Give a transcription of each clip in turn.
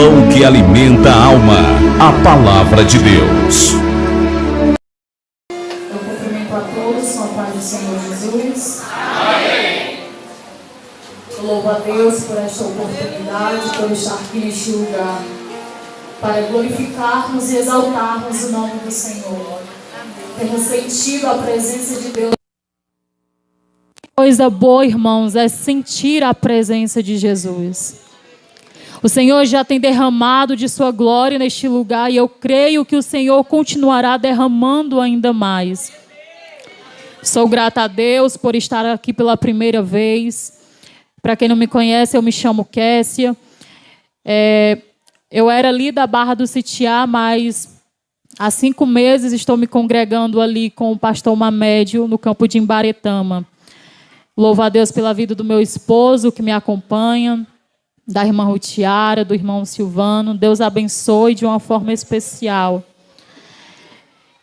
pão que alimenta a alma, a palavra de Deus. Eu cumprimento a todos com a paz do Senhor Jesus. Amém. Eu louvo a Deus por esta oportunidade, por estar aqui neste lugar, para glorificarmos e exaltarmos o nome do Senhor. Temos sentido a presença de Deus. Coisa boa, irmãos, é sentir a presença de Jesus. O Senhor já tem derramado de sua glória neste lugar e eu creio que o Senhor continuará derramando ainda mais. Sou grata a Deus por estar aqui pela primeira vez. Para quem não me conhece, eu me chamo Kessia. Eu era ali da Barra do Sitiá, mas há 5 meses estou me congregando ali com o pastor Mamédio no campo de Imbaretama. Louvo a Deus pela vida do meu esposo que me acompanha, da irmã Rutiara, do irmão Silvano. Deus abençoe de uma forma especial.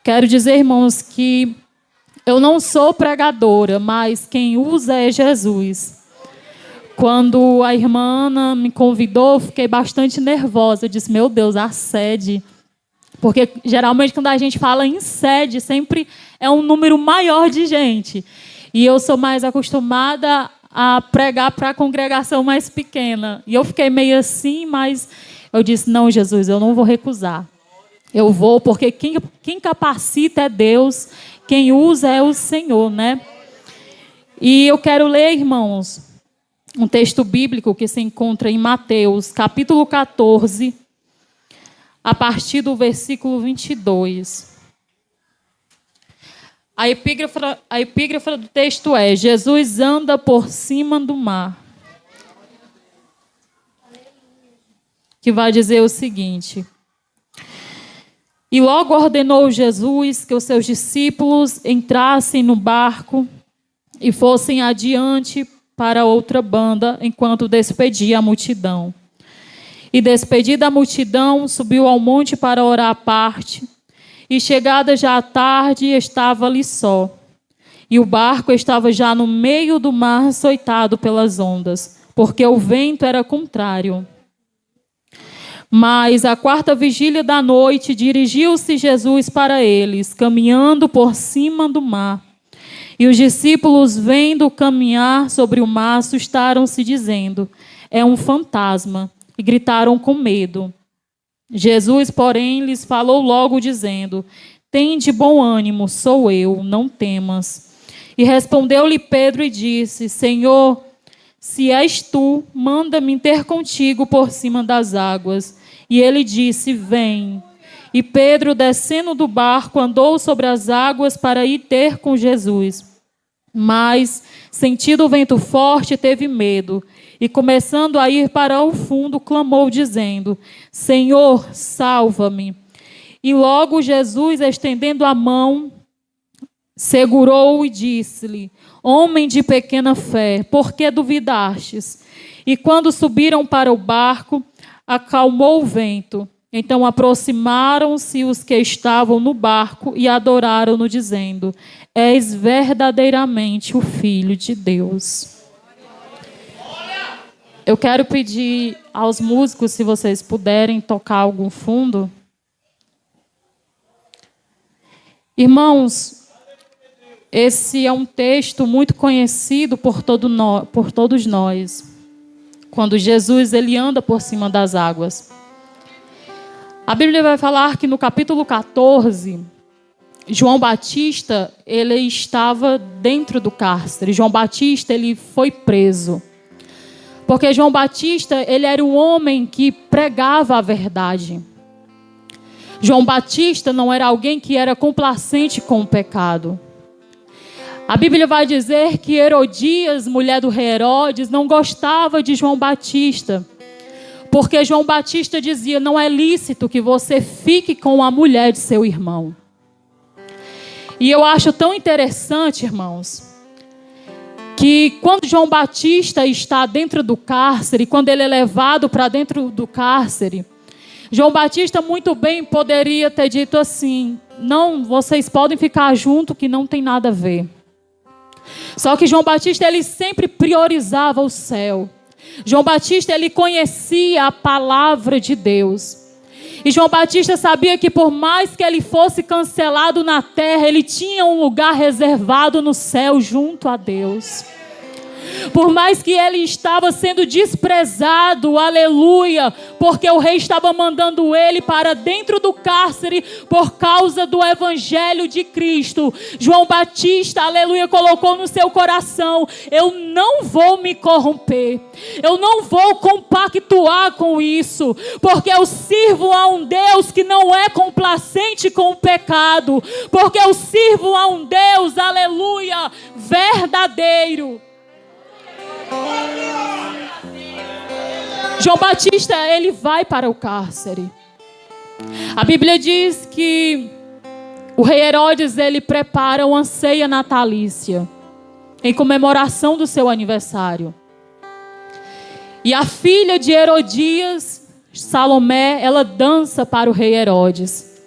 Quero dizer, irmãos, que eu não sou pregadora, mas quem usa é Jesus. Quando a irmã Ana me convidou, fiquei bastante nervosa. Eu disse, meu Deus, a sede. Porque geralmente quando a gente fala em sede, sempre é um número maior de gente. E eu sou mais acostumada a pregar para a congregação mais pequena. E eu fiquei meio assim, mas eu disse, não, Jesus, eu não vou recusar. Eu vou, porque quem capacita é Deus, quem usa é o Senhor, né? E eu quero ler, irmãos, um texto bíblico que se encontra em Mateus, capítulo 14, a partir do versículo 22. A epígrafe do texto é: Jesus anda por cima do mar. Que vai dizer o seguinte: e logo ordenou Jesus que os seus discípulos entrassem no barco e fossem adiante para outra banda, enquanto despedia a multidão. E despedida a multidão, subiu ao monte para orar à parte. E chegada já a tarde, estava ali só. E o barco estava já no meio do mar, açoitado pelas ondas, porque o vento era contrário. Mas à 4ª vigília da noite, dirigiu-se Jesus para eles, caminhando por cima do mar. E os discípulos, vendo caminhar sobre o mar, assustaram-se, dizendo, é um fantasma, e gritaram com medo. Jesus, porém, lhes falou logo, dizendo, tende bom ânimo, sou eu, não temas. E respondeu-lhe Pedro e disse, Senhor, se és tu, manda-me ter contigo por cima das águas. E ele disse, vem. E Pedro, descendo do barco, andou sobre as águas para ir ter com Jesus. Mas, sentindo o vento forte, teve medo. E começando a ir para o fundo, clamou, dizendo, Senhor, salva-me. E logo Jesus, estendendo a mão, segurou-o e disse-lhe, homem de pequena fé, por que duvidastes? E quando subiram para o barco, acalmou o vento. Então aproximaram-se os que estavam no barco e adoraram-no, dizendo, és verdadeiramente o Filho de Deus. Eu quero pedir aos músicos, se vocês puderem tocar algum fundo. Irmãos, esse é um texto muito conhecido por todos nós. Quando Jesus ele anda por cima das águas. A Bíblia vai falar que no capítulo 14, João Batista ele estava dentro do cárcere. João Batista ele foi preso. Porque João Batista, ele era um homem que pregava a verdade. João Batista não era alguém que era complacente com o pecado. A Bíblia vai dizer que Herodias, mulher do rei Herodes, não gostava de João Batista. Porque João Batista dizia, não é lícito que você fique com a mulher de seu irmão. E eu acho tão interessante, irmãos, que quando João Batista está dentro do cárcere, quando ele é levado para dentro do cárcere, João Batista muito bem poderia ter dito assim, não, vocês podem ficar junto que não tem nada a ver. Só que João Batista ele sempre priorizava o céu. João Batista, ele conhecia a palavra de Deus. E João Batista sabia que por mais que ele fosse cancelado na terra, ele tinha um lugar reservado no céu junto a Deus. Por mais que ele estava sendo desprezado, aleluia, porque o rei estava mandando ele para dentro do cárcere por causa do evangelho de Cristo. João Batista, aleluia, colocou no seu coração: eu não vou me corromper, eu não vou compactuar com isso, porque eu sirvo a um Deus que não é complacente com o pecado, porque eu sirvo a um Deus, aleluia, verdadeiro. João Batista, ele vai para o cárcere. A Bíblia diz que o rei Herodes, ele prepara uma ceia natalícia em comemoração do seu aniversário. E a filha de Herodias, Salomé, ela dança para o rei Herodes.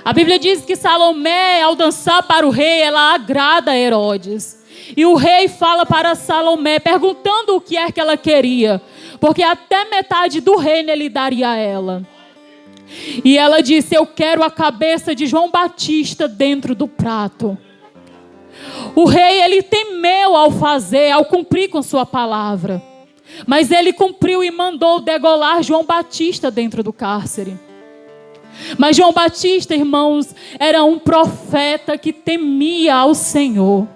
A Bíblia diz que Salomé, ao dançar para o rei, ela agrada a Herodes. E o rei fala para Salomé, perguntando o que é que ela queria, porque até metade do reino ele daria a ela. E ela disse: eu quero a cabeça de João Batista dentro do prato. O rei, ele temeu ao cumprir com sua palavra. Mas ele cumpriu e mandou degolar João Batista dentro do cárcere. Mas João Batista, irmãos, era um profeta que temia ao Senhor.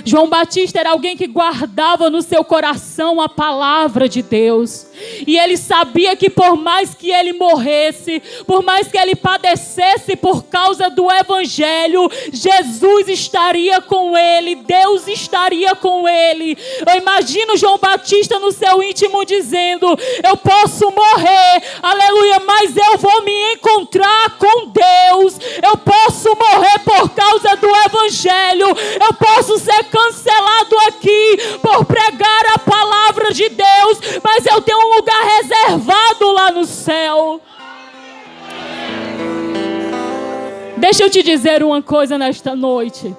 João Batista era alguém que guardava no seu coração a palavra de Deus. E ele sabia que por mais que ele morresse, por mais que ele padecesse por causa do evangelho, Jesus estaria com ele, Deus estaria com ele. Eu imagino João Batista no seu íntimo dizendo: eu posso morrer, aleluia, mas eu vou me encontrar com Deus. Eu posso morrer por causa do evangelho, eu posso ser cancelado aqui por pregar a palavra de Deus, mas eu tenho um lugar reservado lá no céu. Deixa eu te dizer uma coisa nesta noite.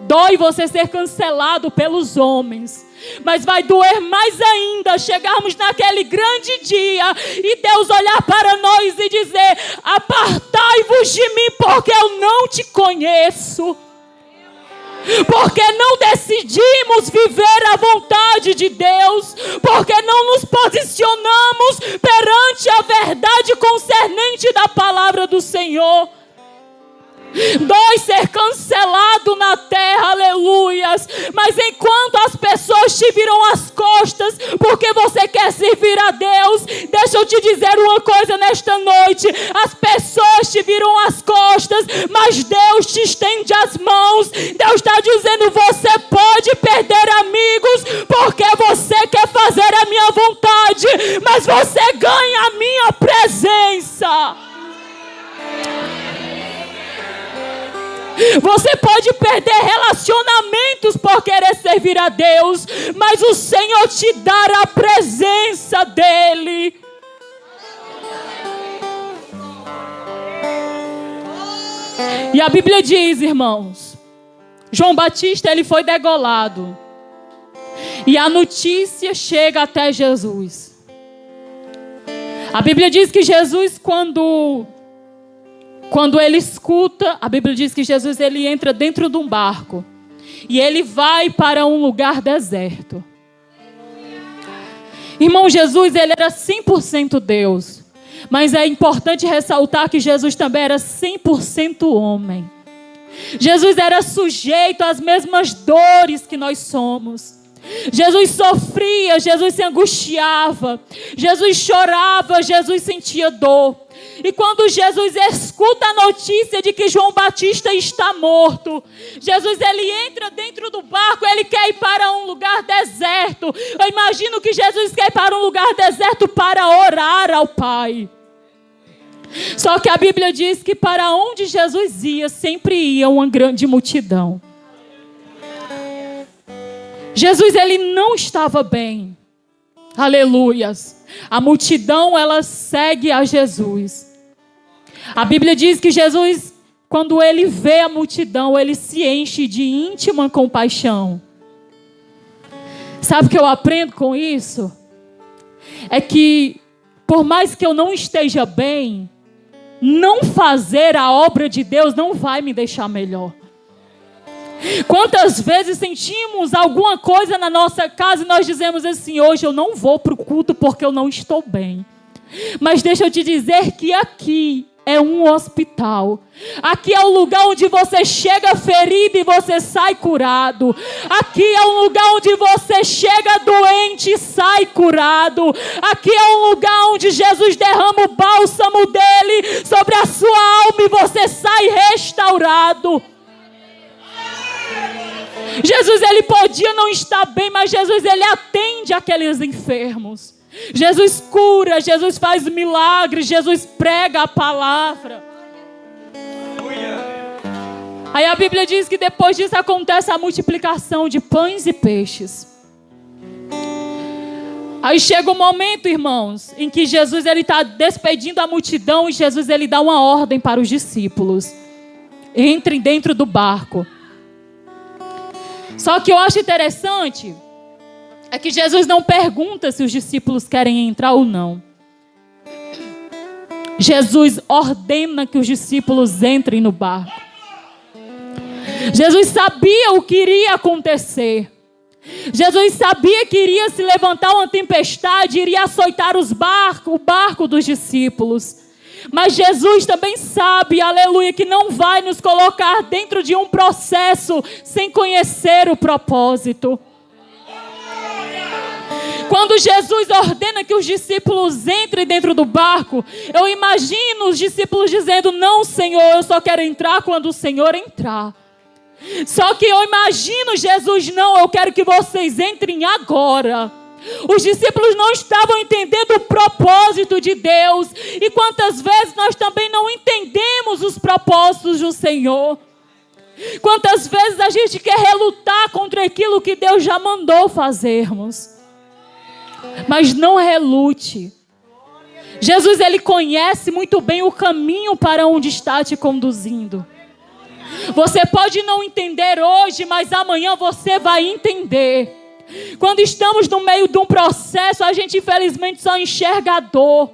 Dói você ser cancelado pelos homens, mas vai doer mais ainda chegarmos naquele grande dia e Deus olhar para nós e dizer: apartai-vos de mim, porque eu não te conheço. Porque não decidimos viver a vontade de Deus, porque não nos posicionamos perante a verdade concernente da palavra do Senhor. Dói ser cancelado na terra, aleluias, mas enquanto as pessoas te viram as costas porque você quer servir a Deus, deixa eu te dizer uma coisa nesta noite: as pessoas te viram as costas, mas Deus te estende as mãos. Deus está dizendo: você pode perder amigos porque você quer fazer a minha vontade, mas você ganha a minha presença. Você pode perder relacionamentos por querer servir a Deus, mas o Senhor te dará a presença dEle. E a Bíblia diz, irmãos, João Batista, ele foi degolado. E a notícia chega até Jesus. A Bíblia diz que Jesus, quando ele escuta, a Bíblia diz que Jesus, ele entra dentro de um barco e ele vai para um lugar deserto. Irmão, Jesus, ele era 100% Deus, mas é importante ressaltar que Jesus também era 100% homem. Jesus era sujeito às mesmas dores que nós somos. Jesus sofria, Jesus se angustiava, Jesus chorava, Jesus sentia dor. E quando Jesus escuta a notícia de que João Batista está morto, Jesus, ele entra dentro do barco, ele quer ir para um lugar deserto. Eu imagino que Jesus quer ir para um lugar deserto para orar ao Pai. Só que a Bíblia diz que para onde Jesus ia, sempre ia uma grande multidão. Jesus, ele não estava bem. Aleluias. A multidão, ela segue a Jesus. A Bíblia diz que Jesus, quando ele vê a multidão, ele se enche de íntima compaixão. Sabe o que eu aprendo com isso? é que, por mais que eu não esteja bem, não fazer a obra de Deus não vai me deixar melhor. Quantas vezes sentimos alguma coisa na nossa casa e nós dizemos assim: hoje eu não vou para o culto porque eu não estou bem. Mas deixa eu te dizer que aqui é um hospital. Aqui é o lugar onde você chega ferido e você sai curado. Aqui é um lugar onde você chega doente e sai curado. Aqui é um lugar onde Jesus derrama o bálsamo dele sobre a sua alma e você sai restaurado. Jesus, ele podia não estar bem, mas Jesus, ele atende aqueles enfermos. Jesus cura, Jesus faz milagres, Jesus prega a palavra. Aí a Bíblia diz que depois disso acontece a multiplicação de pães e peixes. Aí chega um momento, irmãos, em que Jesus ele está despedindo a multidão e Jesus ele dá uma ordem para os discípulos: entrem dentro do barco. Só que eu acho interessante é que Jesus não pergunta se os discípulos querem entrar ou não. Jesus ordena que os discípulos entrem no barco. Jesus sabia o que iria acontecer. Jesus sabia que iria se levantar uma tempestade, iria açoitar o barco dos discípulos. Mas Jesus também sabe, aleluia, que não vai nos colocar dentro de um processo sem conhecer o propósito. Quando Jesus ordena que os discípulos entrem dentro do barco, eu imagino os discípulos dizendo: não, Senhor, eu só quero entrar quando o Senhor entrar. Só que eu imagino Jesus: não, eu quero que vocês entrem agora. Os discípulos não estavam entendendo o propósito de Deus. E quantas vezes nós também não entendemos os propósitos do Senhor? Quantas vezes a gente quer relutar contra aquilo que Deus já mandou fazermos? Mas não relute. Jesus, ele conhece muito bem o caminho para onde está te conduzindo. Você pode não entender hoje, mas amanhã você vai entender. Quando estamos no meio de um processo, a gente infelizmente só enxerga a dor.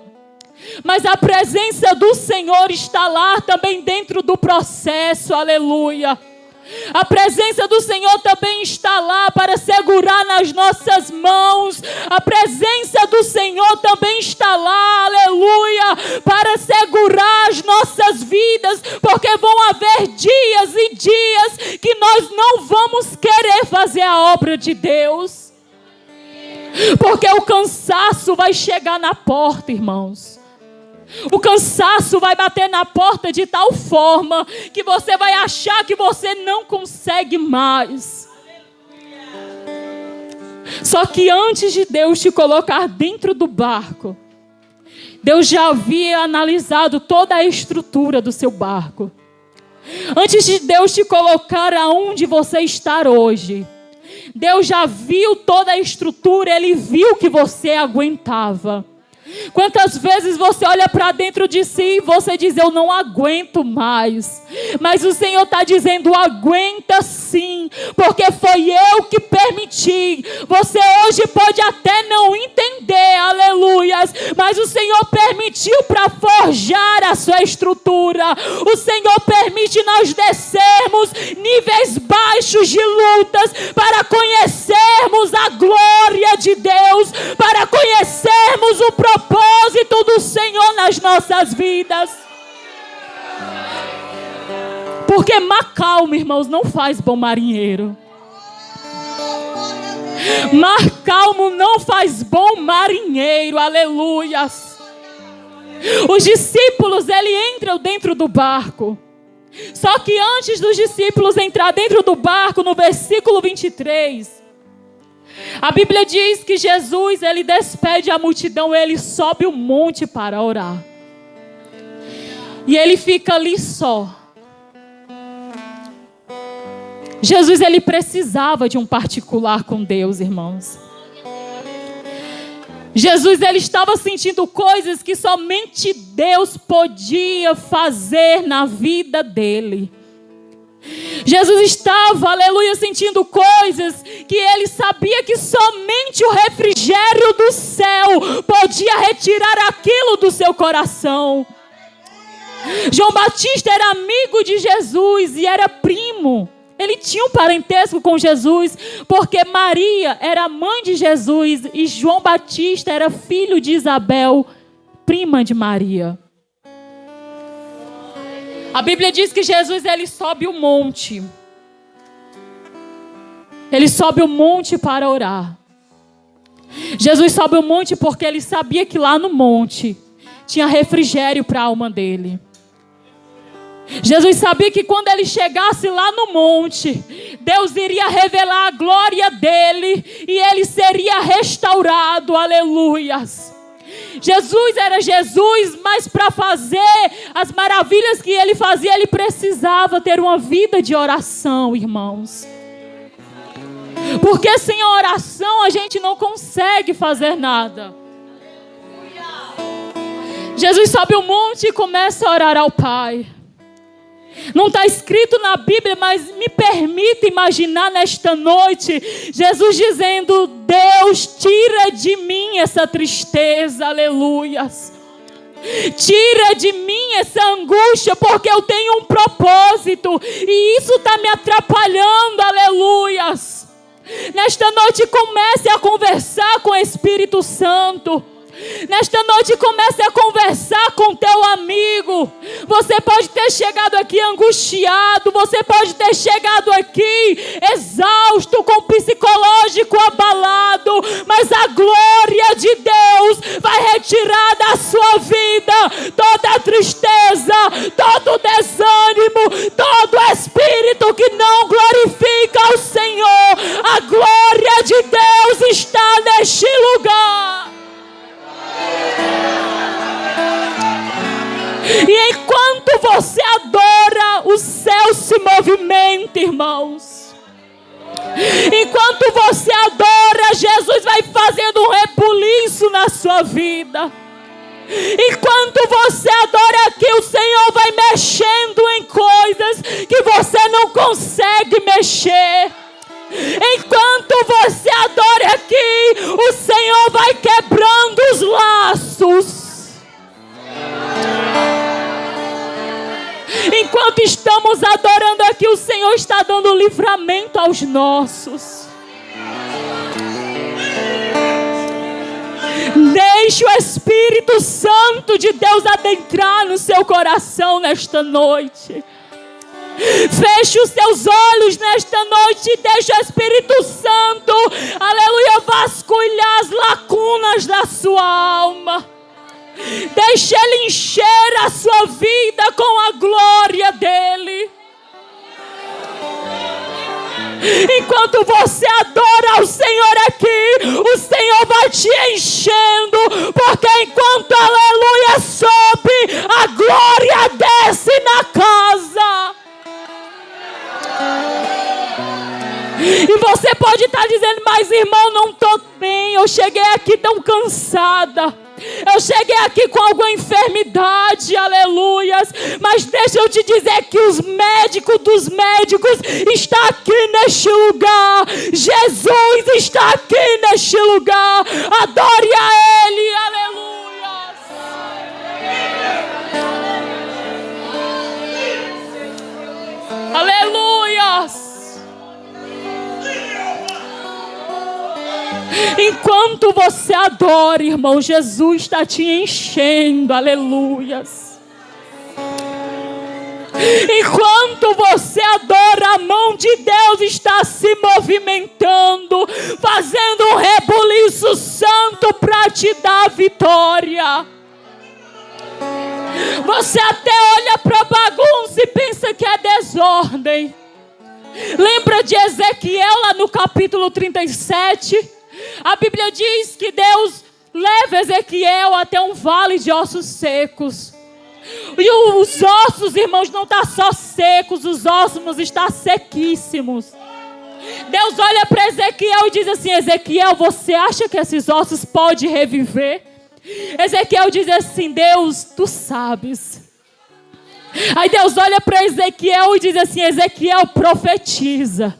Mas a presença do Senhor está lá também dentro do processo, aleluia. A presença do Senhor também está lá para segurar nas nossas mãos. A presença do Senhor também está lá, aleluia, para segurar as nossas vidas. Porque vão haver dias e dias que nós não vamos querer fazer a obra de Deus. Porque o cansaço vai chegar na porta, irmãos. O cansaço vai bater na porta de tal forma que você vai achar que você não consegue mais. Só que antes de Deus te colocar dentro do barco, Deus já havia analisado toda a estrutura do seu barco. Antes de Deus te colocar aonde você está hoje, Deus já viu toda a estrutura, Ele viu que você aguentava. Quantas vezes você olha para dentro de si e você diz: eu não aguento mais. Mas o Senhor está dizendo: aguenta sim, porque foi eu que permiti. Você hoje pode até não entender, aleluias, mas o Senhor permitiu para forjar a sua estrutura. O Senhor permite nós descermos níveis baixos de lutas para conhecermos a glória de Deus, para conhecermos o propósito do Senhor nas nossas vidas. Porque mar calmo, irmãos, não faz bom marinheiro. Mar calmo não faz bom marinheiro, aleluias. Os discípulos, eles entram dentro do barco. Só que antes dos discípulos entrar dentro do barco, no versículo 23, a Bíblia diz que Jesus, ele despede a multidão, ele sobe o monte para orar. E ele fica ali só. Jesus, ele precisava de um particular com Deus, irmãos. Jesus, ele estava sentindo coisas que somente Deus podia fazer na vida dele. Jesus estava, aleluia, sentindo coisas que ele sabia que somente o refrigério do céu podia retirar aquilo do seu coração. João Batista era amigo de Jesus e era primo. Ele tinha um parentesco com Jesus, porque Maria era mãe de Jesus e João Batista era filho de Isabel, prima de Maria. A Bíblia diz que Jesus, ele sobe o monte. Ele sobe o monte para orar. Jesus sobe o monte porque ele sabia que lá no monte tinha refrigério para a alma dele. Jesus sabia que quando ele chegasse lá no monte, Deus iria revelar a glória dele e ele seria restaurado, aleluias. Jesus era Jesus, mas para fazer as maravilhas que ele fazia, ele precisava ter uma vida de oração, irmãos. Porque sem a oração a gente não consegue fazer nada. Jesus sobe o monte e começa a orar ao Pai. Não está escrito na Bíblia, mas me permita imaginar nesta noite Jesus dizendo: Deus, tira de mim essa tristeza, aleluias. Tira de mim essa angústia, porque eu tenho um propósito e isso está me atrapalhando, aleluias. Nesta noite comece a conversar com o Espírito Santo. Nesta noite comece a conversar com teu amigo. Você pode ter chegado aqui angustiado, você pode ter chegado aqui exausto, com o psicológico abalado, mas a glória de Deus vai retirar da sua vida toda a tristeza, todo o desânimo, todo o espírito que não glorifica o Senhor. A glória de Deus está neste lugar. E enquanto você adora, o céu se movimenta, irmãos. Enquanto você adora, Jesus vai fazendo um rebuliço na sua vida. Enquanto você adora aqui, o Senhor vai mexendo em coisas que você não consegue mexer. Enquanto você adora aqui, o Senhor vai quebrando os laços. Enquanto estamos adorando aqui, o Senhor está dando livramento aos nossos. Deixe o Espírito Santo de Deus adentrar no seu coração nesta noite. Feche os seus olhos nesta noite e deixe o Espírito Santo, aleluia, vasculhar as lacunas da sua alma. Deixe Ele encher a sua vida com a glória dEle. Enquanto você adora ao Senhor aqui, o Senhor vai te enchendo, porque enquanto a aleluia sobe, a glória desce na casa. E você pode estar dizendo: mas irmão, não estou bem, eu cheguei aqui tão cansada, eu cheguei aqui com alguma enfermidade, aleluias. Mas deixa eu te dizer que os médicos dos médicos está aqui neste lugar. Jesus está aqui neste lugar. Adore a Ele, aleluias. Aleluias. Enquanto você adora, irmão, Jesus está te enchendo, aleluias. Enquanto você adora, a mão de Deus está se movimentando, fazendo um rebuliço santo para te dar vitória. Você até olha para a bagunça e pensa que é desordem. Lembra de Ezequiel lá no capítulo 37? A Bíblia diz que Deus leva Ezequiel até um vale de ossos secos. E os ossos, irmãos, não estão só secos, os ossos estão sequíssimos. Deus olha para Ezequiel e diz assim: Ezequiel, você acha que esses ossos podem reviver? Ezequiel diz assim: Deus, tu sabes. Aí Deus olha para Ezequiel e diz assim: Ezequiel, profetiza.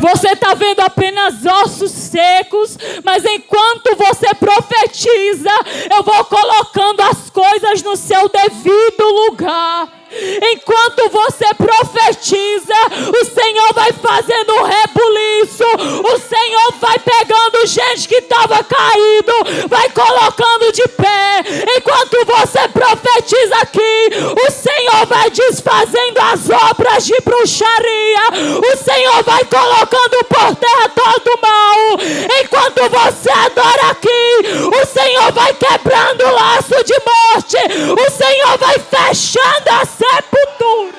Você está vendo apenas ossos secos, mas enquanto você profetiza, eu vou colocando as coisas no seu devido lugar. Enquanto você profetiza, o Senhor vai fazendo um rebuliço. O Senhor vai pegando gente que estava caído, vai colocando de pé. Enquanto você profetiza aqui, o Senhor vai desfazendo as obras de bruxaria. O Senhor vai colocando por terra todo o mal. Enquanto você adora aqui, o Senhor vai quebrando o laço de morte. O Senhor vai fechando a sepultura.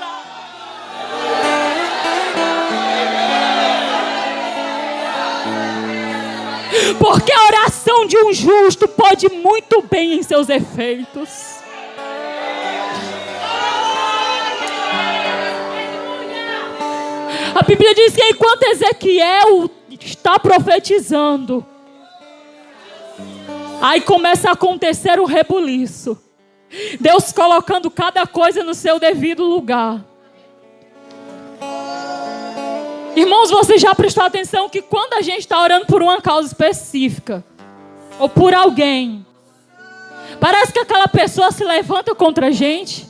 Porque a oração de um justo pode muito bem em seus efeitos. A Bíblia diz que enquanto Ezequiel está profetizando, aí começa a acontecer o rebuliço. Deus colocando cada coisa no seu devido lugar. Irmãos, você já prestou atenção que quando a gente está orando por uma causa específica, ou por alguém, parece que aquela pessoa se levanta contra a gente?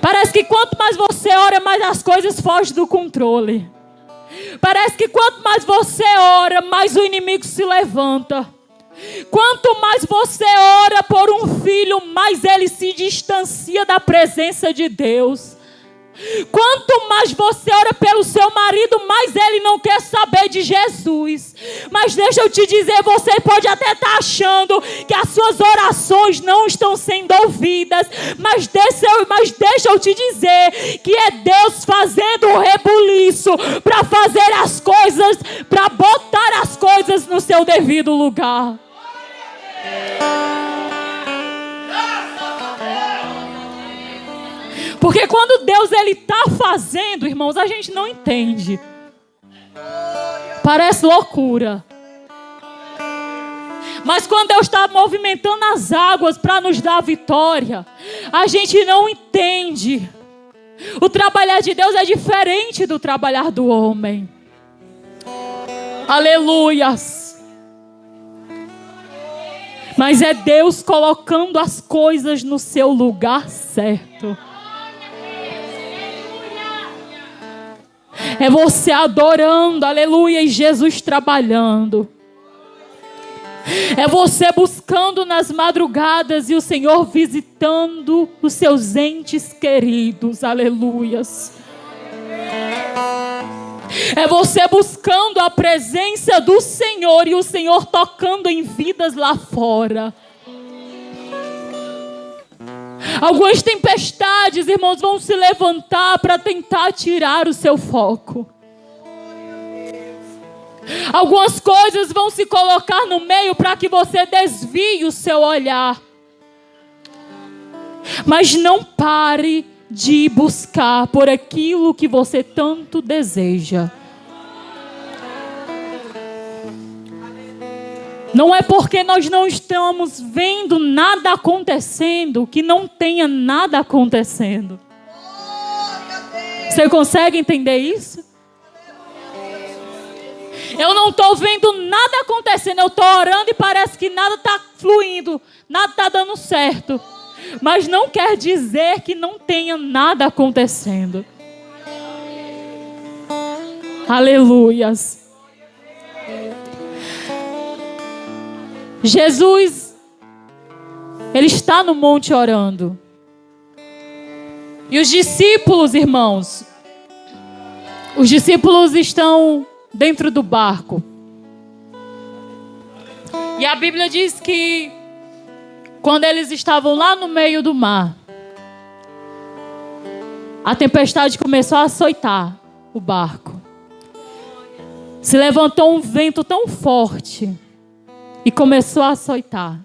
Parece que quanto mais você ora, mais as coisas fogem do controle. Parece que quanto mais você ora, mais o inimigo se levanta. Quanto mais você ora por um filho, mais ele se distancia da presença de Deus. Quanto mais você ora pelo seu marido, mais ele não quer saber de Jesus. Mas deixa eu te dizer, você pode até estar achando que as suas orações não estão sendo ouvidas, mas deixa eu te dizer que é Deus fazendo um rebuliço para fazer as coisas, para botar as coisas no seu devido lugar. Porque quando Deus está fazendo, irmãos, a gente não entende. Parece loucura. Mas quando Deus está movimentando as águas para nos dar a vitória, a gente não entende. O trabalhar de Deus é diferente do trabalhar do homem. Aleluias. Mas é Deus colocando as coisas no seu lugar certo. É você adorando, aleluia, e Jesus trabalhando. É você buscando nas madrugadas e o Senhor visitando os seus entes queridos, aleluias. É você buscando a presença do Senhor e o Senhor tocando em vidas lá fora. Algumas tempestades, irmãos, vão se levantar para tentar tirar o seu foco. Algumas coisas vão se colocar no meio para que você desvie o seu olhar. Mas não pare de buscar por aquilo que você tanto deseja. Não é porque nós não estamos vendo nada acontecendo que não tenha nada acontecendo. Você consegue entender isso? Eu não estou vendo nada acontecendo. Eu estou orando e parece que nada está fluindo. Nada está dando certo. Mas não quer dizer que não tenha nada acontecendo. Aleluias. Jesus, ele está no monte orando. E os discípulos, irmãos, os discípulos estão dentro do barco. E a Bíblia diz que quando eles estavam lá no meio do mar, a tempestade começou a açoitar o barco. Se levantou um vento tão forte e começou a açoitar.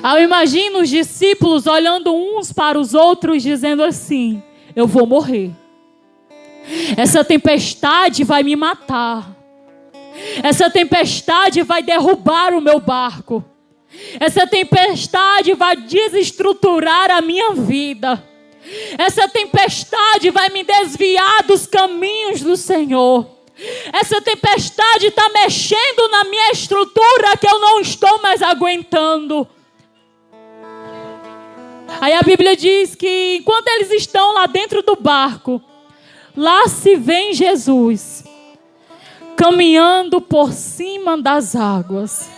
Eu imagino os discípulos olhando uns para os outros, dizendo assim: eu vou morrer. Essa tempestade vai me matar. Essa tempestade vai derrubar o meu barco. Essa tempestade vai desestruturar a minha vida. Essa tempestade vai me desviar dos caminhos do Senhor. Essa tempestade está mexendo na minha estrutura que eu não estou mais aguentando. Aí a Bíblia diz que enquanto eles estão lá dentro do barco, lá se vem Jesus caminhando por cima das águas.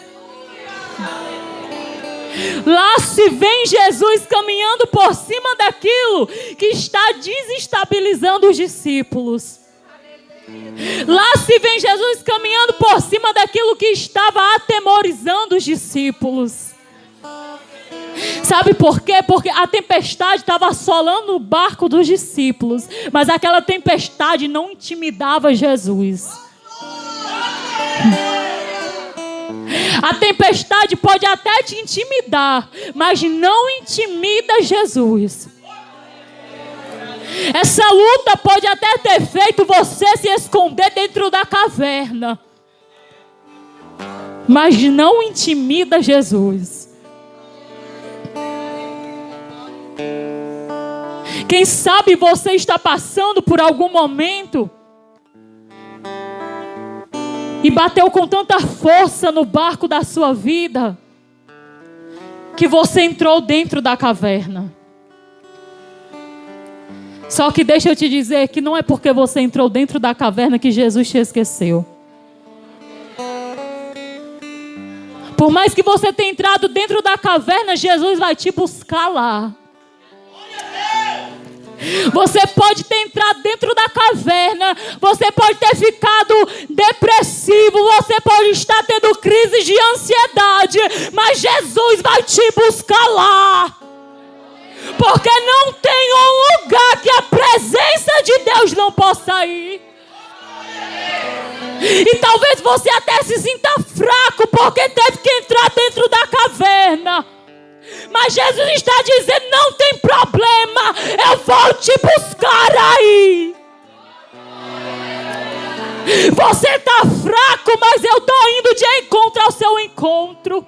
Lá se vem Jesus caminhando por cima daquilo que está desestabilizando os discípulos. Lá se vem Jesus caminhando por cima daquilo que estava atemorizando os discípulos. Sabe por quê? Porque a tempestade estava assolando o barco dos discípulos, mas aquela tempestade não intimidava Jesus. A tempestade pode até te intimidar, mas não intimida Jesus. Essa luta pode até ter feito você se esconder dentro da caverna, mas não intimida Jesus. Quem sabe você está passando por algum momento e bateu com tanta força no barco da sua vida que você entrou dentro da caverna. Só que deixa eu te dizer que não é porque você entrou dentro da caverna que Jesus te esqueceu. Por mais que você tenha entrado dentro da caverna, Jesus vai te buscar lá. Você pode ter entrado dentro da caverna, você pode ter ficado depressivo, você pode estar tendo crise de ansiedade, mas Jesus vai te buscar lá. Porque não tem um lugar que a presença de Deus não possa ir. E talvez você até se sinta fraco porque teve que entrar dentro da caverna. Mas Jesus está dizendo, não tem problema, eu vou te buscar aí. Você está fraco, mas eu estou indo de encontro ao seu encontro.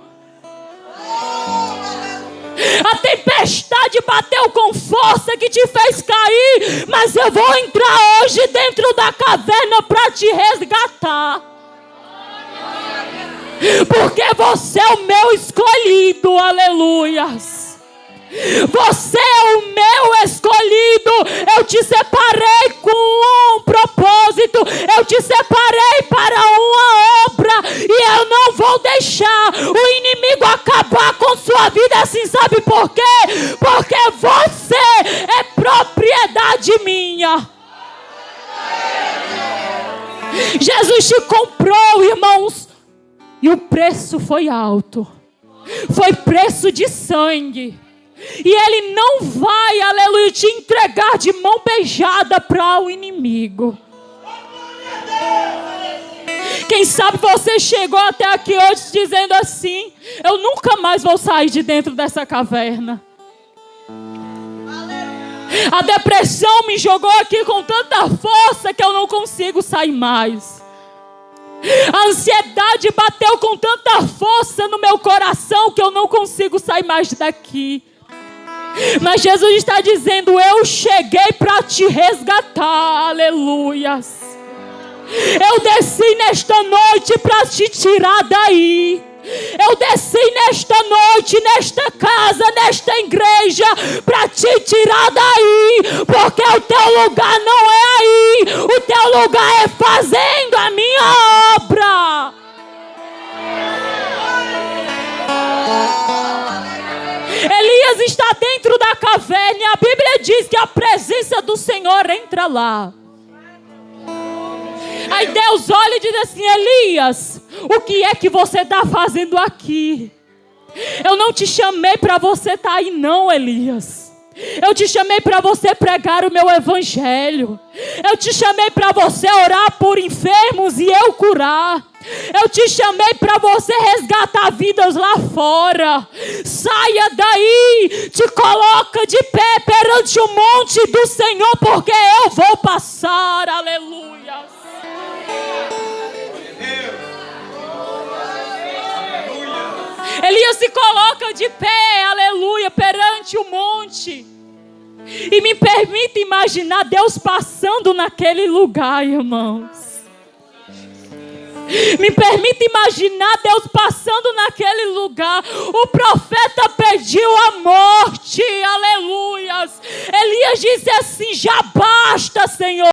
A tempestade bateu com força que te fez cair, mas eu vou entrar hoje dentro da caverna para te resgatar. Porque você é o meu escolhido, aleluias. Você é o meu escolhido. Eu te separei com um propósito. Eu te separei para uma obra. E eu não vou deixar o inimigo acabar com sua vida assim. Sabe por quê? Porque você é propriedade minha. Jesus te comprou, irmãos. E o preço foi alto. Foi preço de sangue. E Ele não vai, aleluia, te entregar de mão beijada para o inimigo. Quem sabe você chegou até aqui hoje dizendo assim: eu nunca mais vou sair de dentro dessa caverna. A depressão me jogou aqui com tanta força que eu não consigo sair mais. A ansiedade bateu com tanta força no meu coração que eu não consigo sair mais daqui. Mas Jesus está dizendo: eu cheguei para te resgatar, aleluias. Eu desci nesta noite para te tirar daí. Eu desci nesta noite, nesta casa, nesta igreja, para te tirar daí. Porque o teu lugar não é aí. O teu lugar é fazendo a minha obra. Elias está dentro da caverna e a Bíblia diz que a presença do Senhor entra lá. Aí Deus olha e diz assim: Elias, o que é que você está fazendo aqui? Eu não te chamei para você estar aí não, Elias. Eu te chamei para você pregar o meu evangelho. Eu te chamei para você orar por enfermos e eu curar. Eu te chamei para você resgatar vidas lá fora. Saia daí, te coloca de pé perante o monte do Senhor, porque eu vou passar, aleluia. Elias se coloca de pé, aleluia, perante o monte. E me permite imaginar Deus passando naquele lugar, irmãos. Me permite imaginar Deus passando naquele lugar. O profeta pediu a morte, aleluias. Elias disse assim: já basta, Senhor.